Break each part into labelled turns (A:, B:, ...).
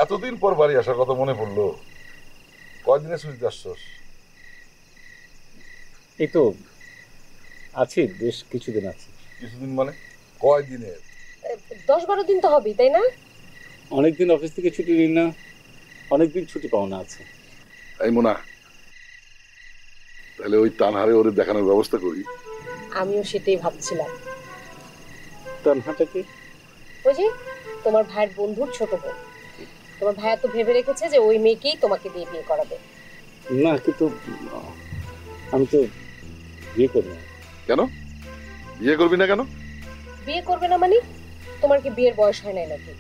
A: এতদিন পর বাড়ি আসার কথা মনে পড়লো। কয়দিনে ছুটিতে আসছস?
B: এই তো আছি, বেশ কিছুদিন আছি।
A: কিছুদিন মানে কয়দিনের?
C: 10-12 দিন তো হবেই, তাই না?
B: অনেকদিন অফিস থেকে ছুটি নিই না, অনেকদিন ছুটি পাওনা আছে।
A: এই মোনা, তাহলে ওই তানহারে ওরে দেখানোর ব্যবস্থা করি।
C: আমিও সেটাই ভাবছিলাম।
B: তানহাটা কি?
C: ওই যে তোমার ভাইয়ের বন্ধুর ছোট বোন। তোমার ভাইয়া তো ভেবে রেখেছে যে ওই মেয়েকেই তোমাকে দিয়ে বিয়ে করাবে।
B: না, কিন্তু আমি তো বিয়ে করব না।
A: কেন বিয়ে করবি না? কেন
C: বিয়ে করবে না মানে? তোমার কি বিয়ের বয়স হয় নাই নাকি?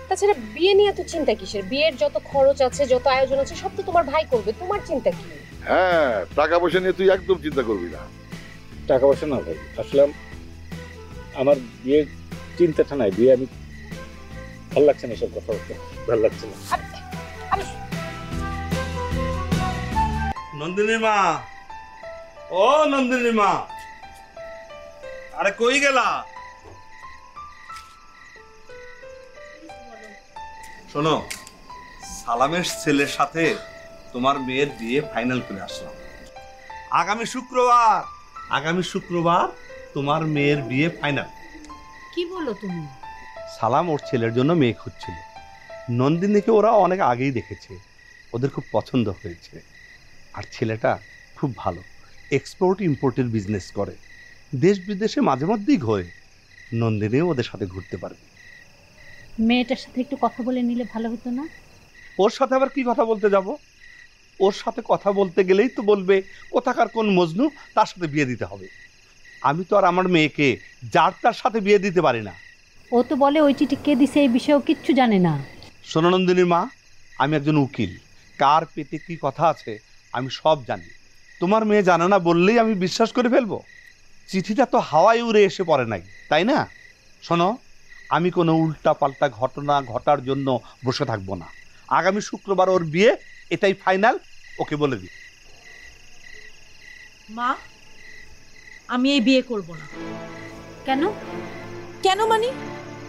C: তাছাড়া বিয়ে নিয়ে এত চিন্তা কিসের? বিয়ের যত খরচ আছে, যত আয়োজন আছে, সব তো তোমার ভাই করবে, তোমার চিন্তা কি?
A: হ্যাঁ, টাকা পয়সা নিয়ে তুই একদম চিন্তা করবি না।
B: টাকা পয়সা না ভাই, আসলে আমার বিয়ের চিন্তাটা নাই। বিয়ে আমি ভালো লাগছে না, এসব কথা বলতে ভালো লাগছে না।
D: নন্দিনী মা, ও নন্দিনী মা, আরে কই গেলা? শোনো, সালামের ছেলের সাথে তোমার মেয়ের বিয়ে ফাইনাল করে আসলাম। আগামী শুক্রবার তোমার মেয়ের বিয়ে ফাইনাল।
E: কি বলো তুমি?
D: সালাম ওর ছেলের জন্য মেয়ে খুঁজছিল। নন্দিনীকে ওরা অনেক আগেই দেখেছে, ওদের খুব পছন্দ হয়েছে। আর ছেলেটা খুব ভালো, এক্সপোর্ট ইম্পোর্টের বিজনেস করে, দেশ বিদেশে মাঝে মধ্যেই ঘোরে। নন্দিনীও ওদের সাথে ঘুরতে পারবে।
E: মেয়েটার সাথে একটু কথা বলে নিলে ভালো হতো না?
D: ওর সাথে আবার কি কথা বলতে যাব? ওর সাথে কথা বলতে গেলেই তো বলবে কোথাকার কোন মজনু, তার সাথে বিয়ে দিতে হবে। আমি তো আর আমার মেয়েকে যার তার সাথে বিয়ে দিতে পারি না।
E: ও তো বলে ওই চিঠি কে দিছে এই বিষয়েও কিচ্ছু জানে না।
D: শোনো নন্দিনীর মা, আমি একজন উকিল, কার পেটে কি কথা আছে আমি সব জানি। তোমার মেয়ে জানে না বললেই আমি বিশ্বাস করে ফেলবো? চিঠিটা তো হাওয়ায় উড়ে এসে পড়ে নাই, তাই না? শোনো, আমি কোনো উল্টা পাল্টা ঘটনা ঘটার জন্য বসে থাকবো না। আগামী শুক্রবার ওর বিয়ে, এটাই ফাইনাল, ওকে বলে দিই।
F: মা, আমি এই বিয়ে করব না।
E: কেন?
F: কেন মানে?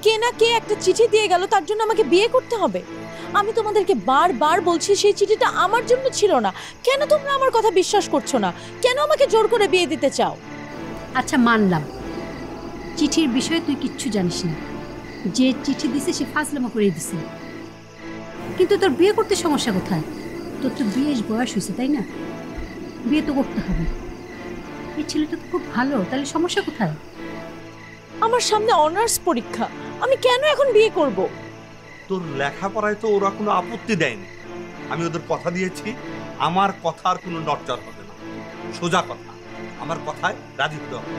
F: কে না কে একটা চিঠি দিয়ে গেল, তার জন্য আমাকে বিয়ে করতে হবে? আমি তোমাদেরকে বারবার বলছি সেই চিঠিটা আমার জন্য ছিল না। কেন তোমরা আমার কথা বিশ্বাস করছো না? কেন আমাকে জোর করে বিয়ে দিতে চাও?
E: আচ্ছা মানলাম, চিঠির বিষয়ে তুই কিচ্ছু জানিস না। যে চিঠি দিছে সে ফাজলামো করে দিছে, কিন্তু তোর বিয়ে করতে সমস্যা কোথায়? তোর তো বিয়ের বয়স হয়েছে, তাই না? বিয়ে তো করতে হবে। এই ছেলেটা তো খুব ভালো, তাহলে সমস্যা কোথায়?
F: আমার সামনে অনার্স পরীক্ষা, আমি কেন এখন বিয়ে করব?
D: তোর লেখাপড়ায় তো ওরা কোনো আপত্তি দেয়নি। আমি ওদের কথা দিয়েছি, আমার কথার কোনো নড়চড় হবে না। সোজা কথা, আমার কথায় রাজি হতে হবে।